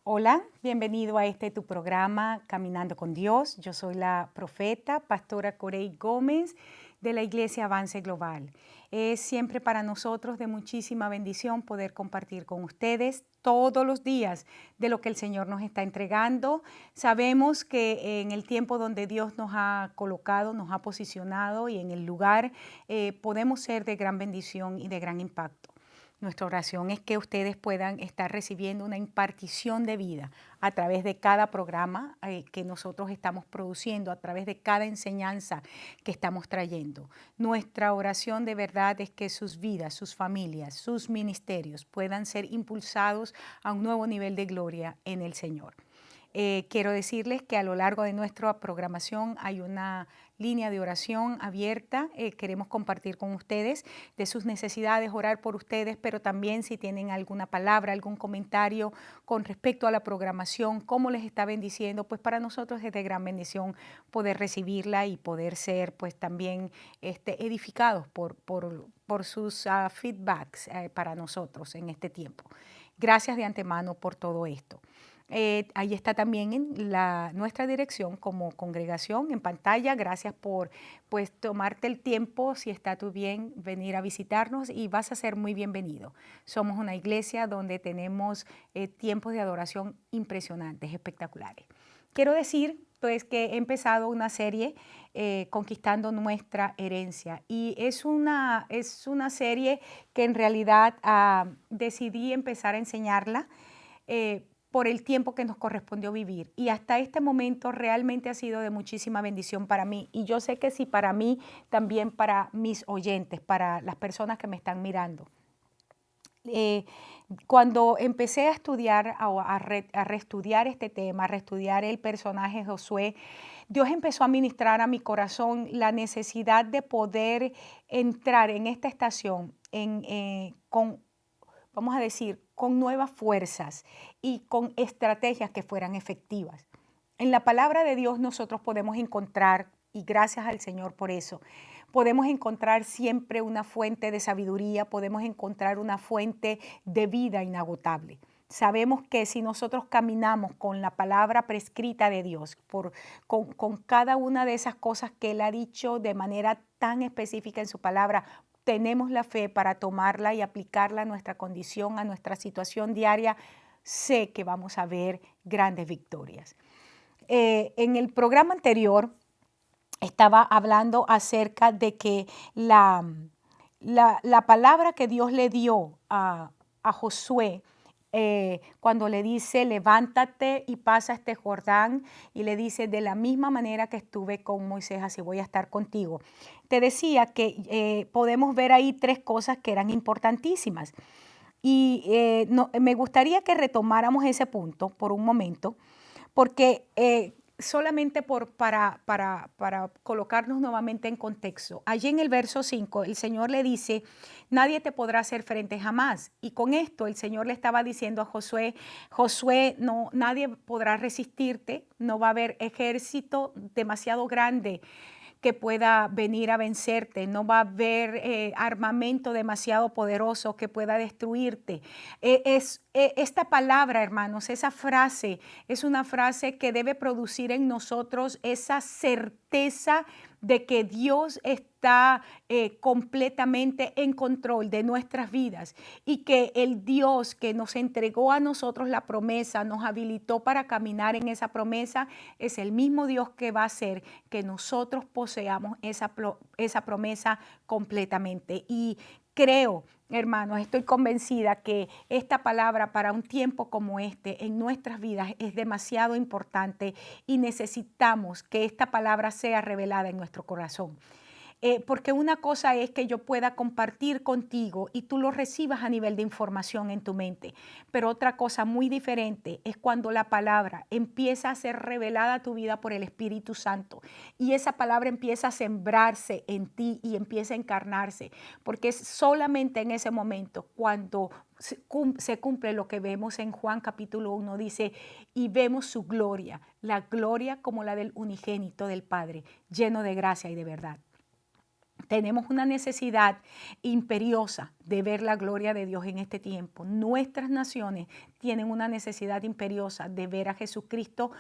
Hola, bienvenido a tu programa Caminando con Dios. Yo soy la profeta, pastora Corey Gómez de la Iglesia Avance Global. Es siempre para nosotros de muchísima bendición poder compartir con ustedes todos los días de lo que el Señor nos está entregando. Sabemos que en el tiempo donde Dios nos ha colocado, nos ha posicionado y en el lugar podemos ser de gran bendición y de gran impacto. Nuestra oración es que ustedes puedan estar recibiendo una impartición de vida a través de cada programa que nosotros estamos produciendo, a través de cada enseñanza que estamos trayendo. Nuestra oración de verdad es que sus vidas, sus familias, sus ministerios puedan ser impulsados a un nuevo nivel de gloria en el Señor. Quiero decirles que a lo largo de nuestra programación hay una línea de oración abierta. Queremos compartir con ustedes de sus necesidades, orar por ustedes, pero también si tienen alguna palabra, algún comentario con respecto a la programación, cómo les está bendiciendo, pues para nosotros es de gran bendición poder recibirla y poder ser pues también edificados por sus feedbacks para nosotros en este tiempo. Gracias de antemano por todo esto. Ahí está también en nuestra dirección como congregación en pantalla. Gracias por pues, tomarte el tiempo, si está tú bien, venir a visitarnos y vas a ser muy bienvenido. Somos una iglesia donde tenemos tiempos de adoración impresionantes, espectaculares. Quiero decir pues que he empezado una serie Conquistando Nuestra Herencia y es una serie que en realidad decidí empezar a enseñarla por el tiempo que nos correspondió vivir. Y hasta este momento realmente ha sido de muchísima bendición para mí. Y yo sé que sí, para mí, también para mis oyentes, para las personas que me están mirando. Cuando empecé a estudiar, a reestudiar este tema, a reestudiar el personaje Josué, Dios empezó a ministrar a mi corazón la necesidad de poder entrar en esta estación con, vamos a decir, con nuevas fuerzas y con estrategias que fueran efectivas. En la palabra de Dios nosotros podemos encontrar, y gracias al Señor por eso, podemos encontrar siempre una fuente de sabiduría, podemos encontrar una fuente de vida inagotable. Sabemos que si nosotros caminamos con la palabra prescrita de Dios, con cada una de esas cosas que Él ha dicho de manera tan específica en su palabra, tenemos la fe para tomarla y aplicarla a nuestra condición, a nuestra situación diaria, sé que vamos a ver grandes victorias. En el programa anterior estaba hablando acerca de que la palabra que Dios le dio a Josué, cuando le dice, levántate y pasa este Jordán, y le dice, de la misma manera que estuve con Moisés, así voy a estar contigo. Te decía que podemos ver ahí tres cosas que eran importantísimas. Y me gustaría que retomáramos ese punto por un momento, porque solamente para colocarnos nuevamente en contexto. Allí en el verso 5, el Señor le dice, nadie te podrá hacer frente jamás. Y con esto el Señor le estaba diciendo a Josué, Josué, no, nadie podrá resistirte, no va a haber ejército demasiado grande que pueda venir a vencerte, no va a haber armamento demasiado poderoso que pueda destruirte. Esta palabra, hermanos, esa frase es una frase que debe producir en nosotros esa certeza de que Dios está completamente en control de nuestras vidas y que el Dios que nos entregó a nosotros la promesa, nos habilitó para caminar en esa promesa, es el mismo Dios que va a hacer que nosotros poseamos esa promesa completamente. Y creo, hermanos, estoy convencida que esta palabra para un tiempo como este en nuestras vidas es demasiado importante y necesitamos que esta palabra sea revelada en nuestro corazón. Porque una cosa es que yo pueda compartir contigo y tú lo recibas a nivel de información en tu mente, pero otra cosa muy diferente es cuando la palabra empieza a ser revelada a tu vida por el Espíritu Santo y esa palabra empieza a sembrarse en ti y empieza a encarnarse, porque es solamente en ese momento cuando se cumple lo que vemos en Juan capítulo 1, dice, y vemos su gloria, la gloria como la del unigénito del Padre, lleno de gracia y de verdad. Tenemos una necesidad imperiosa de ver la gloria de Dios en este tiempo. Nuestras naciones tienen una necesidad imperiosa de ver a Jesucristo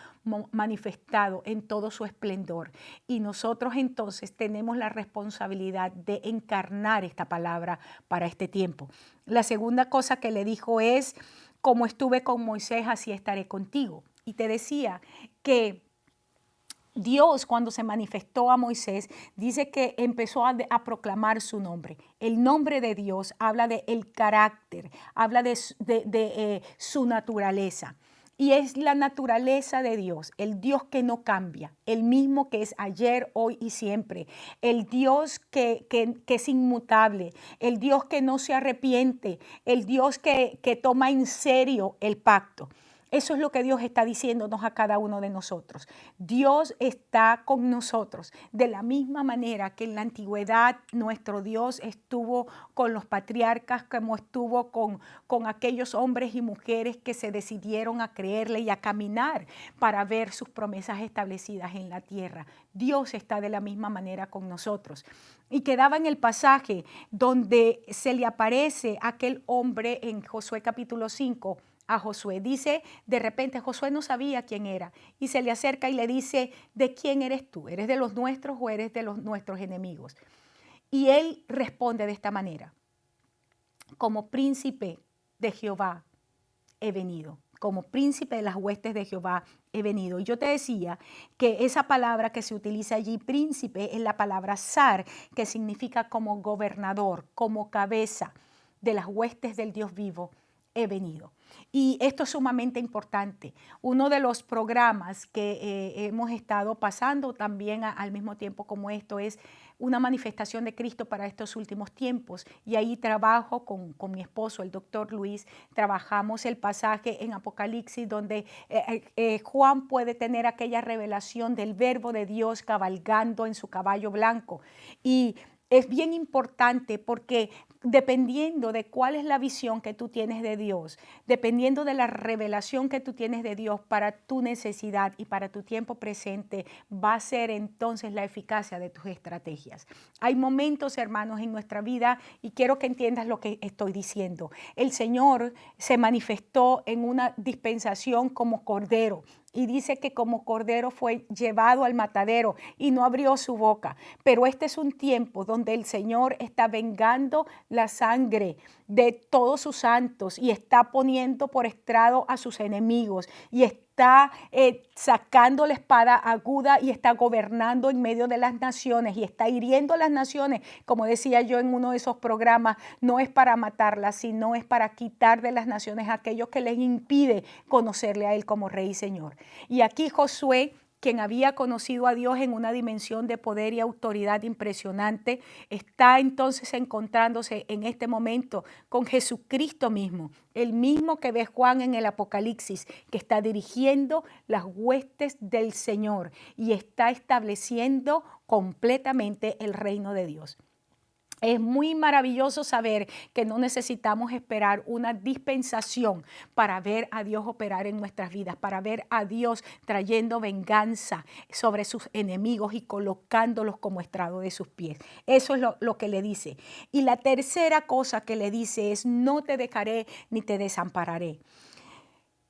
manifestado en todo su esplendor. Y nosotros entonces tenemos la responsabilidad de encarnar esta palabra para este tiempo. La segunda cosa que le dijo es, como estuve con Moisés, así estaré contigo. Y te decía que Dios, cuando se manifestó a Moisés, dice que empezó a proclamar su nombre. El nombre de Dios habla de el carácter, habla de su naturaleza. Y es la naturaleza de Dios, el Dios que no cambia, el mismo que es ayer, hoy y siempre, el Dios que es inmutable, el Dios que no se arrepiente, el Dios que toma en serio el pacto. Eso es lo que Dios está diciéndonos a cada uno de nosotros. Dios está con nosotros de la misma manera que en la antigüedad nuestro Dios estuvo con los patriarcas, como estuvo con aquellos hombres y mujeres que se decidieron a creerle y a caminar para ver sus promesas establecidas en la tierra. Dios está de la misma manera con nosotros. Y quedaba en el pasaje donde se le aparece aquel hombre en Josué capítulo 5, a Josué. Dice, de repente Josué no sabía quién era y se le acerca y le dice, ¿de quién eres tú? ¿Eres de los nuestros o eres de los nuestros enemigos? Y él responde de esta manera, como príncipe de Jehová he venido, como príncipe de las huestes de Jehová he venido. Y yo te decía que esa palabra que se utiliza allí, príncipe, es la palabra zar, que significa como gobernador, como cabeza de las huestes del Dios vivo he venido. Y esto es sumamente importante. Uno de los programas que hemos estado pasando también al mismo tiempo como esto es una manifestación de Cristo para estos últimos tiempos. Y ahí trabajo con mi esposo, el doctor Luis, trabajamos el pasaje en Apocalipsis donde Juan puede tener aquella revelación del verbo de Dios cabalgando en su caballo blanco. Y es bien importante porque dependiendo de cuál es la visión que tú tienes de Dios, dependiendo de la revelación que tú tienes de Dios para tu necesidad y para tu tiempo presente, va a ser entonces la eficacia de tus estrategias. Hay momentos, hermanos, en nuestra vida, y quiero que entiendas lo que estoy diciendo. El Señor se manifestó en una dispensación como cordero. Y dice que como cordero fue llevado al matadero y no abrió su boca. Pero este es un tiempo donde el Señor está vengando la sangre de todos sus santos y está poniendo por estrado a sus enemigos y está sacando la espada aguda y está gobernando en medio de las naciones y está hiriendo a las naciones. Como decía yo en uno de esos programas, no es para matarlas, sino es para quitar de las naciones a aquellos que les impide conocerle a Él como Rey y Señor. Y aquí Josué, quien había conocido a Dios en una dimensión de poder y autoridad impresionante, está entonces encontrándose en este momento con Jesucristo mismo, el mismo que ve Juan en el Apocalipsis, que está dirigiendo las huestes del Señor y está estableciendo completamente el reino de Dios. Es muy maravilloso saber que no necesitamos esperar una dispensación para ver a Dios operar en nuestras vidas, para ver a Dios trayendo venganza sobre sus enemigos y colocándolos como estrado de sus pies. Eso es lo que le dice. Y la tercera cosa que le dice es, no te dejaré ni te desampararé.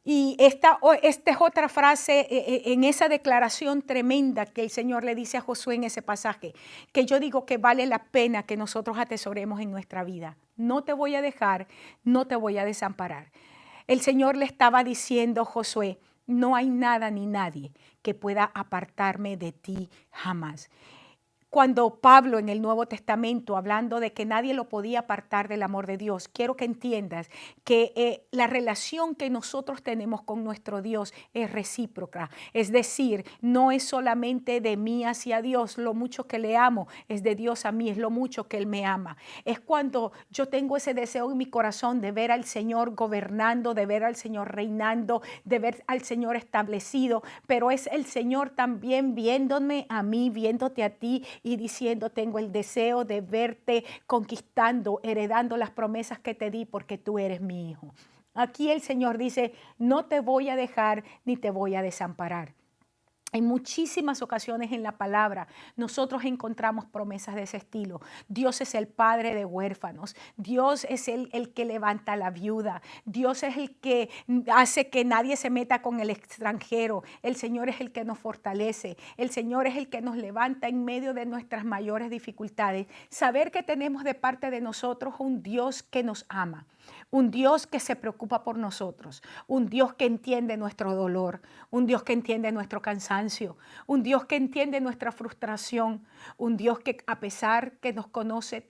Y esta es otra frase en esa declaración tremenda que el Señor le dice a Josué en ese pasaje, que yo digo que vale la pena que nosotros atesoremos en nuestra vida. No te voy a dejar, no te voy a desamparar. El Señor le estaba diciendo a Josué, no hay nada ni nadie que pueda apartarme de ti jamás. Cuando Pablo en el Nuevo Testamento, hablando de que nadie lo podía apartar del amor de Dios, quiero que entiendas que la relación que nosotros tenemos con nuestro Dios es recíproca. Es decir, no es solamente de mí hacia Dios, lo mucho que le amo, es de Dios a mí, es lo mucho que Él me ama. Es cuando yo tengo ese deseo en mi corazón de ver al Señor gobernando, de ver al Señor reinando, de ver al Señor establecido, pero es el Señor también viéndome a mí, viéndote a ti, y diciendo, tengo el deseo de verte conquistando, heredando las promesas que te di porque tú eres mi hijo. Aquí el Señor dice, no te voy a dejar ni te voy a desamparar. En muchísimas ocasiones en la palabra nosotros encontramos promesas de ese estilo. Dios es el padre de huérfanos. Dios es el que levanta a la viuda. Dios es el que hace que nadie se meta con el extranjero. El Señor es el que nos fortalece. El Señor es el que nos levanta en medio de nuestras mayores dificultades. Saber que tenemos de parte de nosotros un Dios que nos ama. Un Dios que se preocupa por nosotros, un Dios que entiende nuestro dolor, un Dios que entiende nuestro cansancio, un Dios que entiende nuestra frustración, un Dios que a pesar que nos conoce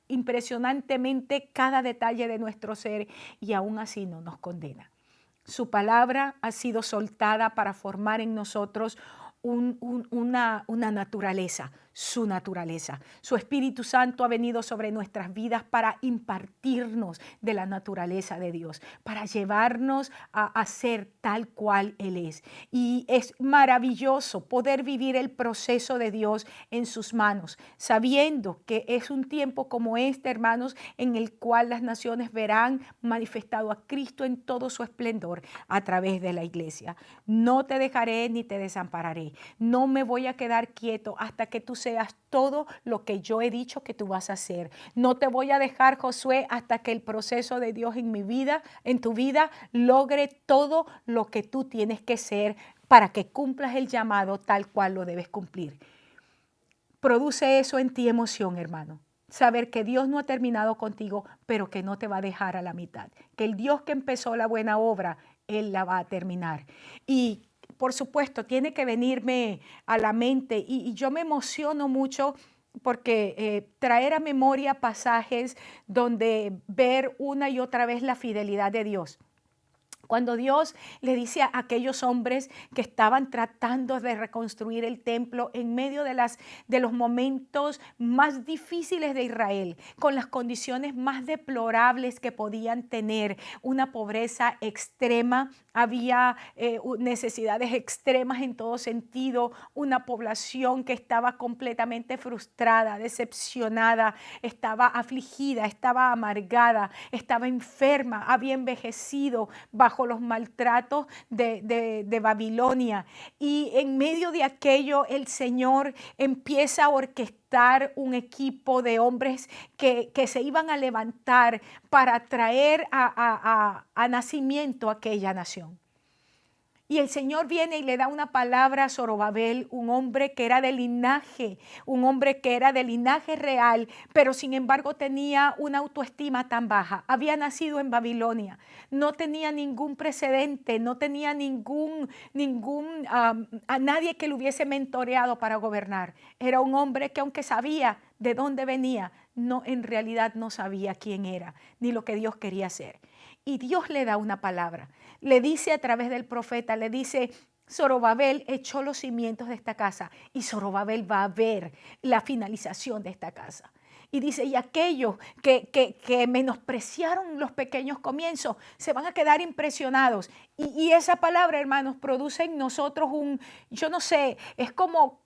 impresionantemente cada detalle de nuestro ser y aún así no nos condena. Su palabra ha sido soltada para formar en nosotros una naturaleza, su naturaleza. Su Espíritu Santo ha venido sobre nuestras vidas para impartirnos de la naturaleza de Dios, para llevarnos a ser tal cual Él es. Y es maravilloso poder vivir el proceso de Dios en sus manos, sabiendo que es un tiempo como este, hermanos, en el cual las naciones verán manifestado a Cristo en todo su esplendor a través de la iglesia. No te dejaré ni te desampararé. No me voy a quedar quieto hasta que tú seas todo lo que yo he dicho que tú vas a hacer. No te voy a dejar, Josué, hasta que el proceso de Dios en mi vida, en tu vida, logre todo lo que tú tienes que ser para que cumplas el llamado tal cual lo debes cumplir. Produce eso en ti emoción, hermano. Saber que Dios no ha terminado contigo, pero que no te va a dejar a la mitad. Que el Dios que empezó la buena obra, Él la va a terminar. Y por supuesto, tiene que venirme a la mente y yo me emociono mucho porque traer a memoria pasajes donde ver una y otra vez la fidelidad de Dios. Cuando Dios le dice a aquellos hombres que estaban tratando de reconstruir el templo en medio de los momentos más difíciles de Israel, con las condiciones más deplorables que podían tener, una pobreza extrema, había necesidades extremas en todo sentido, una población que estaba completamente frustrada, decepcionada, estaba afligida, estaba amargada, estaba enferma, había envejecido bajo los maltratos de Babilonia. Y en medio de aquello el Señor empieza a orquestar un equipo de hombres que se iban a levantar para traer a nacimiento aquella nación. Y el Señor viene y le da una palabra a Zorobabel, un hombre que era de linaje, un hombre que era de linaje real, pero sin embargo tenía una autoestima tan baja. Había nacido en Babilonia, no tenía ningún precedente, no tenía a nadie que lo hubiese mentoreado para gobernar. Era un hombre que aunque sabía de dónde venía, no, en realidad no sabía quién era, ni lo que Dios quería hacer. Y Dios le da una palabra. Le dice a través del profeta, le dice, Zorobabel echó los cimientos de esta casa y Zorobabel va a ver la finalización de esta casa. Y dice, y aquellos que menospreciaron los pequeños comienzos se van a quedar impresionados. Y esa palabra, hermanos, produce en nosotros yo no sé, es como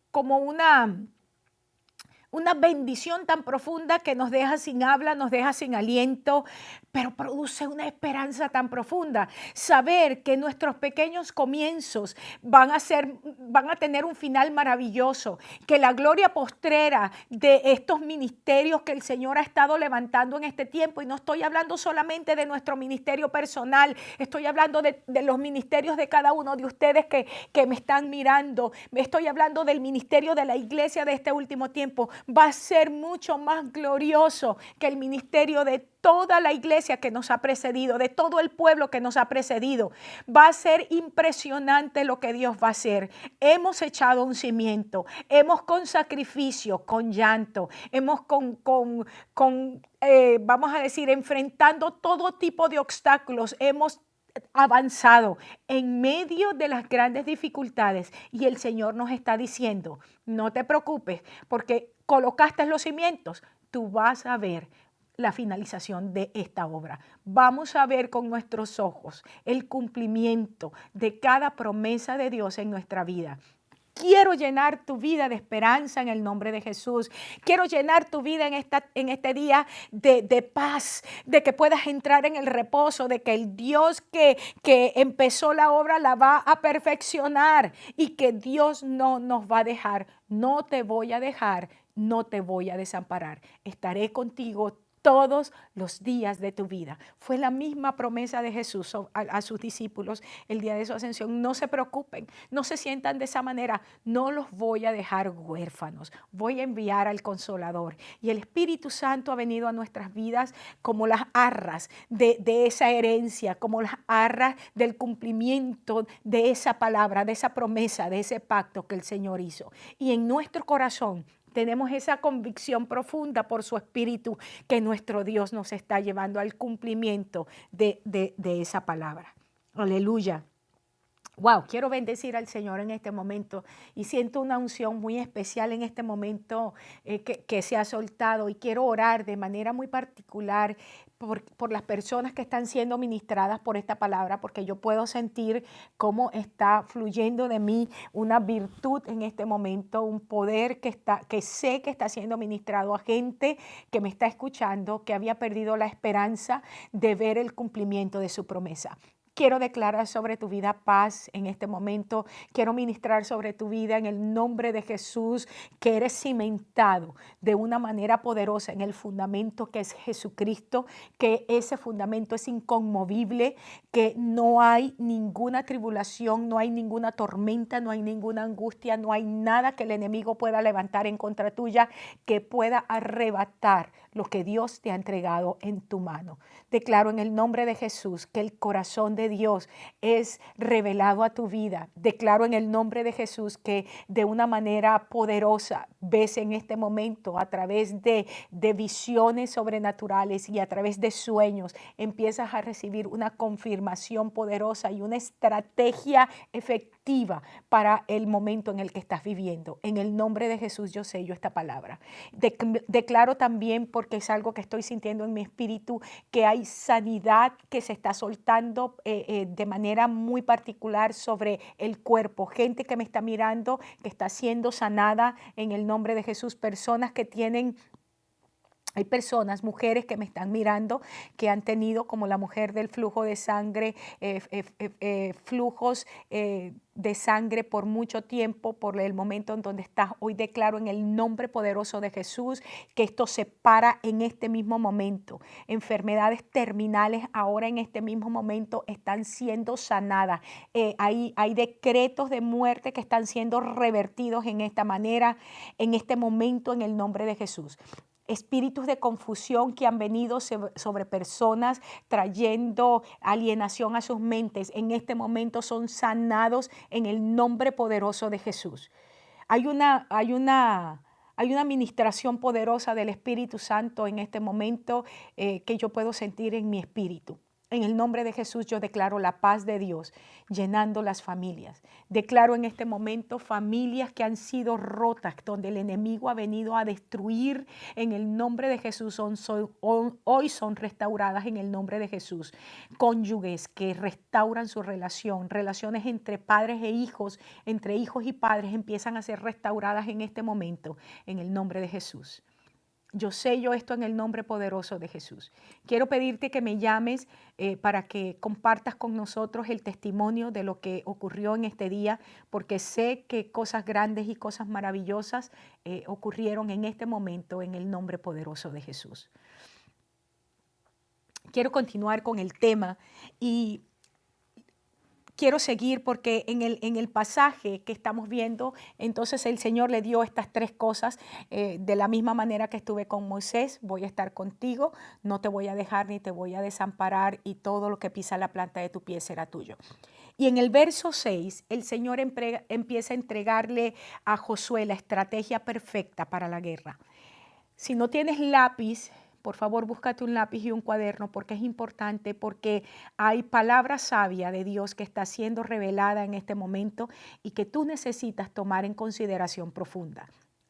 una bendición tan profunda que nos deja sin habla, nos deja sin aliento, pero produce una esperanza tan profunda. Saber que nuestros pequeños comienzos van a tener un final maravilloso, que la gloria postrera de estos ministerios que el Señor ha estado levantando en este tiempo, y no estoy hablando solamente de nuestro ministerio personal, estoy hablando de los ministerios de cada uno de ustedes que me están mirando, estoy hablando del ministerio de la iglesia de este último tiempo. Va a ser mucho más glorioso que el ministerio de toda la iglesia que nos ha precedido, de todo el pueblo que nos ha precedido. Va a ser impresionante lo que Dios va a hacer. Hemos echado un cimiento, hemos con sacrificio, con llanto, hemos vamos a decir, enfrentando todo tipo de obstáculos, hemos avanzado en medio de las grandes dificultades y el Señor nos está diciendo, no te preocupes porque colocaste los cimientos, tú vas a ver la finalización de esta obra. Vamos a ver con nuestros ojos el cumplimiento de cada promesa de Dios en nuestra vida. Quiero llenar tu vida de esperanza en el nombre de Jesús. Quiero llenar tu vida en este día de paz, de que puedas entrar en el reposo, de que el Dios que empezó la obra la va a perfeccionar y que Dios no nos va a dejar. No te voy a dejar, no te voy a desamparar. Estaré contigo todos los días de tu vida. Fue la misma promesa de Jesús a sus discípulos el día de su ascensión. No se preocupen, no se sientan de esa manera. No los voy a dejar huérfanos. Voy a enviar al Consolador. Y el Espíritu Santo ha venido a nuestras vidas como las arras de esa herencia, como las arras del cumplimiento de esa palabra, de esa promesa, de ese pacto que el Señor hizo. Y en nuestro corazón tenemos esa convicción profunda por su Espíritu que nuestro Dios nos está llevando al cumplimiento de esa palabra. Aleluya. Wow, quiero bendecir al Señor en este momento y siento una unción muy especial en este momento que se ha soltado y quiero orar de manera muy particular por las personas que están siendo ministradas por esta palabra, porque yo puedo sentir cómo está fluyendo de mí una virtud en este momento, un poder que sé que está siendo ministrado a gente que me está escuchando, que había perdido la esperanza de ver el cumplimiento de su promesa. Quiero declarar sobre tu vida paz en este momento. Quiero ministrar sobre tu vida en el nombre de Jesús, que eres cimentado de una manera poderosa en el fundamento que es Jesucristo, que ese fundamento es inconmovible, que no hay ninguna tribulación, no hay ninguna tormenta, no hay ninguna angustia, no hay nada que el enemigo pueda levantar en contra tuya que pueda arrebatar lo que Dios te ha entregado en tu mano. Declaro en el nombre de Jesús que el corazón de Dios es revelado a tu vida. Declaro en el nombre de Jesús que de una manera poderosa ves en este momento a través de visiones sobrenaturales y a través de sueños empiezas a recibir una confirmación poderosa y una estrategia efectiva para el momento en el que estás viviendo. En el nombre de Jesús yo sello esta palabra. Declaro también, porque es algo que estoy sintiendo en mi espíritu, que hay sanidad que se está soltando de manera muy particular sobre el cuerpo. Gente que me está mirando, que está siendo sanada en el nombre de Jesús. Personas que tienen... Hay personas, mujeres que me están mirando, que han tenido, como la mujer del flujo de sangre, flujos de sangre por mucho tiempo, por el momento en donde estás. Hoy declaro en el nombre poderoso de Jesús que esto se para en este mismo momento. Enfermedades terminales ahora en este mismo momento están siendo sanadas. Hay decretos de muerte que están siendo revertidos en esta manera, en este momento, en el nombre de Jesús. Espíritus de confusión que han venido sobre personas trayendo alienación a sus mentes, en este momento son sanados en el nombre poderoso de Jesús. Hay una administración poderosa del Espíritu Santo en este momento que yo puedo sentir en mi espíritu. En el nombre de Jesús yo declaro la paz de Dios llenando las familias. Declaro en este momento familias que han sido rotas, donde el enemigo ha venido a destruir. En el nombre de Jesús hoy son restauradas en el nombre de Jesús. Cónyuges que restauran su relación, relaciones entre padres e hijos, entre hijos y padres empiezan a ser restauradas en este momento en el nombre de Jesús. Yo sello esto en el nombre poderoso de Jesús. Quiero pedirte que me llames para que compartas con nosotros el testimonio de lo que ocurrió en este día, porque sé que cosas grandes y cosas maravillosas ocurrieron en este momento en el nombre poderoso de Jesús. Quiero continuar con el tema y quiero seguir porque en el pasaje que estamos viendo, entonces el Señor le dio estas tres cosas. De la misma manera que estuve con Moisés, voy a estar contigo, no te voy a dejar ni te voy a desamparar y todo lo que pisa la planta de tu pie será tuyo. Y en el verso 6, el Señor empieza a entregarle a Josué la estrategia perfecta para la guerra. Si no tienes lápiz, por favor, búscate un lápiz y un cuaderno porque es importante, porque hay palabra sabia de Dios que está siendo revelada en este momento y que tú necesitas tomar en consideración profunda.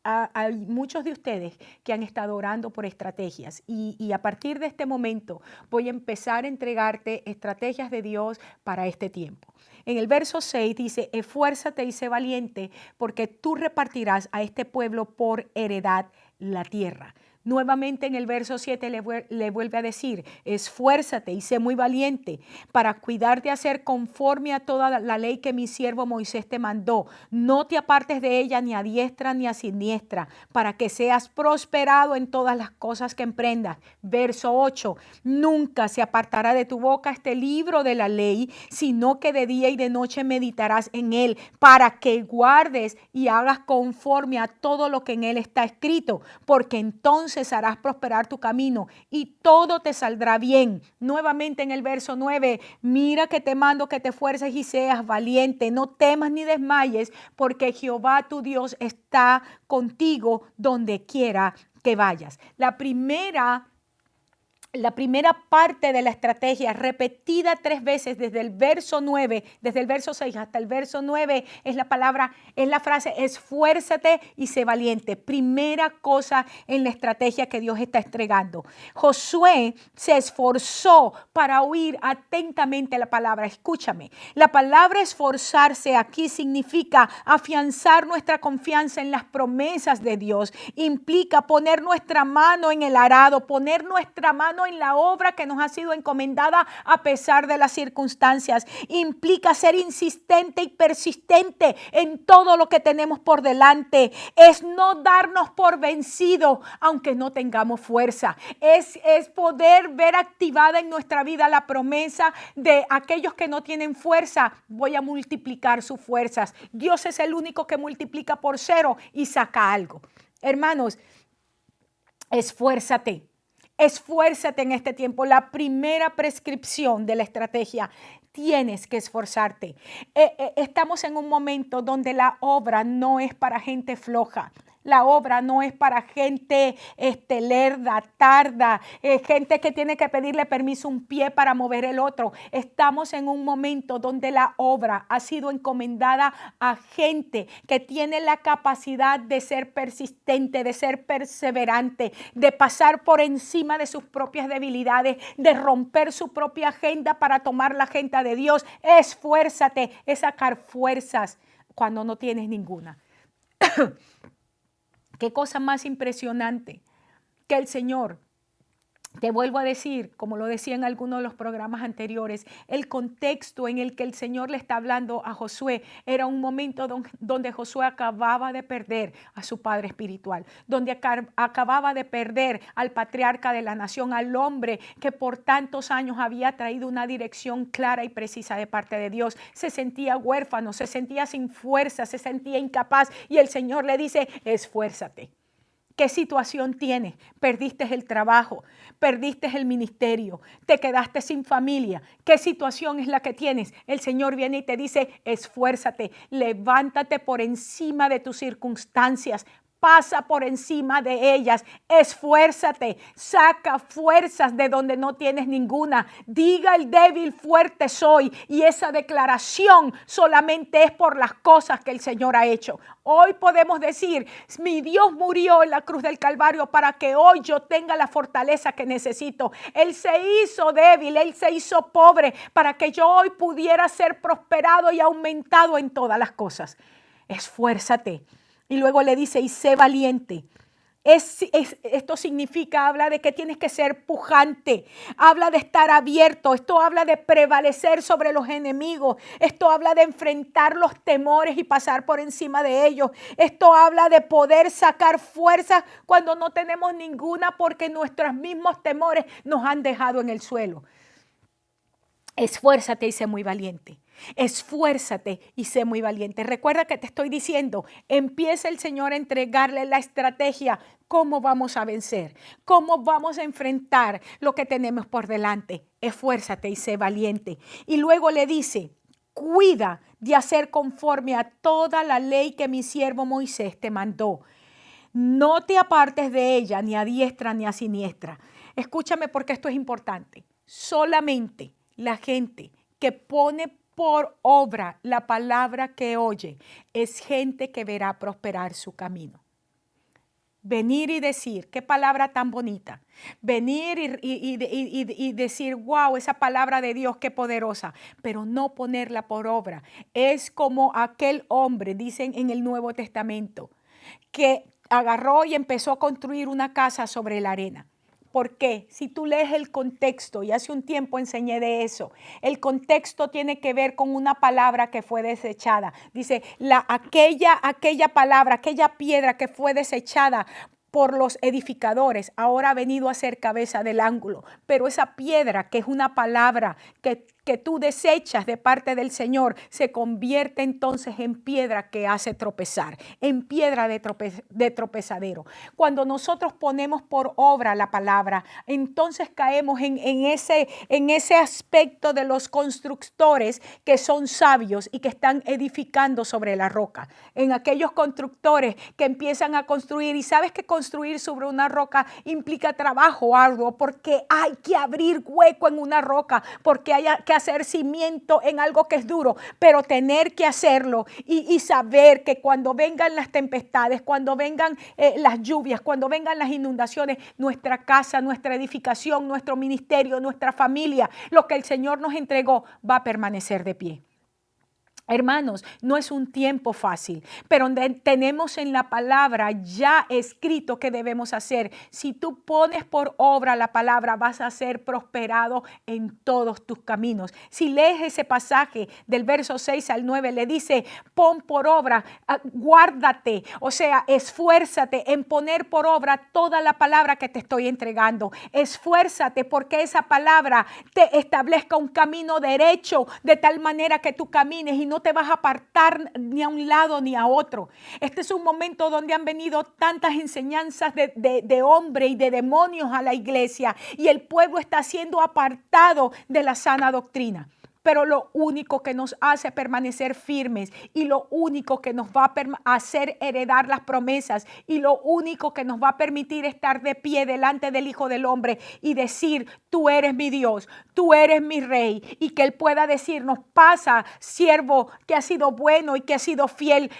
hay muchos de ustedes que han estado orando por estrategias y a partir de este momento voy a empezar a entregarte estrategias de Dios para este tiempo. En el verso 6 dice, esfuérzate y sé valiente porque tú repartirás a este pueblo por heredad la tierra. Nuevamente en el verso 7 le vuelve a decir, esfuérzate y sé muy valiente para cuidar de hacer conforme a toda la ley que mi siervo Moisés te mandó. No te apartes de ella ni a diestra ni a siniestra, para que seas prosperado en todas las cosas que emprendas. Verso 8, nunca se apartará de tu boca este libro de la ley, sino que de día y de noche meditarás en él, para que guardes y hagas conforme a todo lo que en él está escrito, porque entonces harás prosperar tu camino y todo te saldrá bien. Nuevamente en el verso 9, mira que te mando que te esfuerces y seas valiente, no temas ni desmayes, porque Jehová tu Dios está contigo donde quiera que vayas. La primera parte de la estrategia, repetida 3 veces desde el verso 9, desde el verso 6 hasta el verso 9, es la frase, esfuérzate y sé valiente. Primera cosa en la estrategia que Dios está entregando. Josué se esforzó para oír atentamente la palabra. Escúchame, la palabra esforzarse aquí significa afianzar nuestra confianza en las promesas de Dios. Implica poner nuestra mano en el arado, poner nuestra mano en la obra que nos ha sido encomendada a pesar de las circunstancias. Implica ser insistente y persistente en todo lo que tenemos por delante. Es no darnos por vencido aunque no tengamos fuerza. Es poder ver activada en nuestra vida la promesa de aquellos que no tienen fuerza. Voy a multiplicar sus fuerzas. Dios es el único que multiplica por 0 y saca algo. Hermanos, esfuérzate. Esfuérzate en este tiempo. La primera prescripción de la estrategia, tienes que esforzarte. Estamos en un momento donde la obra no es para gente floja. La obra no es para gente lerda, tarda, gente que tiene que pedirle permiso un pie para mover el otro. Estamos en un momento donde la obra ha sido encomendada a gente que tiene la capacidad de ser persistente, de ser perseverante, de pasar por encima de sus propias debilidades, de romper su propia agenda para tomar la agenda de Dios. Esfuérzate, es sacar fuerzas cuando no tienes ninguna. Qué cosa más impresionante que el Señor, te vuelvo a decir, como lo decía en algunos de los programas anteriores, el contexto en el que el Señor le está hablando a Josué era un momento donde Josué acababa de perder a su padre espiritual, donde acababa de perder al patriarca de la nación, al hombre que por tantos años había traído una dirección clara y precisa de parte de Dios. Se sentía huérfano, se sentía sin fuerza, se sentía incapaz y el Señor le dice, esfuérzate. ¿Qué situación tienes? Perdiste el trabajo, perdiste el ministerio, te quedaste sin familia. ¿Qué situación es la que tienes? El Señor viene y te dice, esfuérzate, levántate por encima de tus circunstancias. Pasa por encima de ellas, esfuérzate, saca fuerzas de donde no tienes ninguna. Diga el débil, fuerte soy. Y esa declaración solamente es por las cosas que el Señor ha hecho. Hoy podemos decir, mi Dios murió en la cruz del Calvario para que hoy yo tenga la fortaleza que necesito. Él se hizo débil, Él se hizo pobre para que yo hoy pudiera ser prosperado y aumentado en todas las cosas. Esfuérzate. Y luego le dice, y sé valiente. Esto significa, habla de que tienes que ser pujante, habla de estar abierto, esto habla de prevalecer sobre los enemigos, esto habla de enfrentar los temores y pasar por encima de ellos, esto habla de poder sacar fuerzas cuando no tenemos ninguna porque nuestros mismos temores nos han dejado en el suelo. Esfuérzate y sé muy valiente. Esfuérzate y sé muy valiente. Recuerda que te estoy diciendo, empieza el Señor a entregarle la estrategia, cómo vamos a vencer, cómo vamos a enfrentar lo que tenemos por delante. Esfuérzate y sé valiente. Y luego le dice, cuida de hacer conforme a toda la ley que mi siervo Moisés te mandó. No te apartes de ella ni a diestra ni a siniestra. Escúchame porque esto es importante. Solamente la gente que pone por obra la palabra que oye es gente que verá prosperar su camino. venir y decir, qué palabra tan bonita, venir y decir, wow, esa palabra de Dios, qué poderosa, pero no ponerla por obra. Es como aquel hombre, dicen en el Nuevo Testamento, que agarró y empezó a construir una casa sobre la arena. ¿Por qué? Si tú lees el contexto, y hace un tiempo enseñé de eso, el contexto tiene que ver con una palabra que fue desechada. Dice, aquella palabra, aquella piedra que fue desechada por los edificadores, ahora ha venido a ser cabeza del ángulo. Pero esa piedra, que es una palabra que tú desechas de parte del Señor, se convierte entonces en piedra que hace tropezar, en piedra de tropezadero. Cuando nosotros ponemos por obra la palabra, entonces caemos en ese aspecto de los constructores que son sabios y que están edificando sobre la roca. En aquellos constructores que empiezan a construir, y sabes que construir sobre una roca implica trabajo arduo, porque hay que abrir hueco en una roca, porque hay que hacer cimiento en algo que es duro, pero tener que hacerlo y saber que cuando vengan las tempestades, cuando vengan las lluvias, cuando vengan las inundaciones, nuestra casa, nuestra edificación, nuestro ministerio, nuestra familia, lo que el Señor nos entregó va a permanecer de pie. Hermanos, no es un tiempo fácil, pero tenemos en la palabra ya escrito qué debemos hacer. Si tú pones por obra la palabra, vas a ser prosperado en todos tus caminos. Si lees ese pasaje del verso 6 al 9, le dice, pon por obra, guárdate, o sea, esfuérzate en poner por obra toda la palabra que te estoy entregando. Esfuérzate porque esa palabra te establezca un camino derecho, de tal manera que tú camines y no te vas a apartar ni a un lado ni a otro. Este es un momento donde han venido tantas enseñanzas de hombre y de demonios a la iglesia, y el pueblo está siendo apartado de la sana doctrina. Pero lo único que nos hace permanecer firmes, y lo único que nos va a hacer heredar las promesas, y lo único que nos va a permitir estar de pie delante del Hijo del Hombre y decir, tú eres mi Dios, tú eres mi Rey, y que Él pueda decirnos, pasa, siervo que ha sido bueno y que ha sido fiel.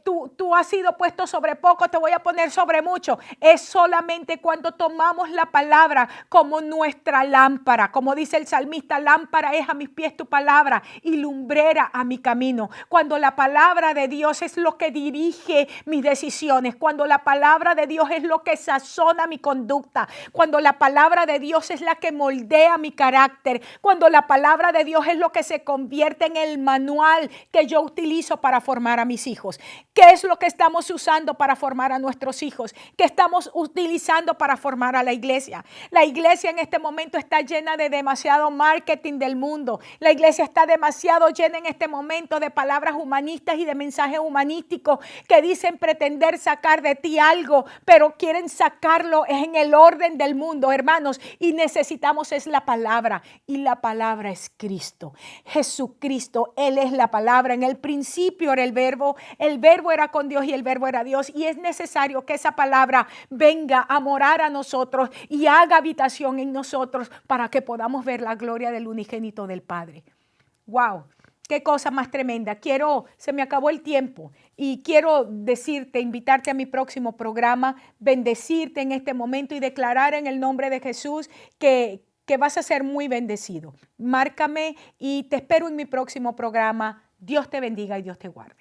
Tú has sido puesto sobre poco, te voy a poner sobre mucho. Es solamente cuando tomamos la palabra como nuestra lámpara. Como dice el salmista, lámpara es a mis pies tu palabra y lumbrera a mi camino. Cuando la palabra de Dios es lo que dirige mis decisiones. Cuando la palabra de Dios es lo que sazona mi conducta. Cuando la palabra de Dios es la que moldea mi carácter. Cuando la palabra de Dios es lo que se convierte en el manual que yo utilizo para formar a mis hijos. ¿Qué es lo que estamos usando para formar a nuestros hijos? ¿Qué estamos utilizando para formar a la iglesia? La iglesia en este momento está llena de demasiado marketing del mundo. La iglesia está demasiado llena en este momento de palabras humanistas y de mensajes humanísticos que dicen pretender sacar de ti algo, pero quieren sacarlo en el orden del mundo, hermanos. Y necesitamos es la palabra, y la palabra es Cristo. Jesucristo, Él es la palabra. En el principio era el verbo era con Dios y el verbo era Dios, y es necesario que esa palabra venga a morar a nosotros y haga habitación en nosotros para que podamos ver la gloria del unigénito del Padre. ¡Wow! ¡Qué cosa más tremenda! Se me acabó el tiempo y quiero decirte, invitarte a mi próximo programa, bendecirte en este momento y declarar en el nombre de Jesús que vas a ser muy bendecido. Márcame y te espero en mi próximo programa. Dios te bendiga y Dios te guarde.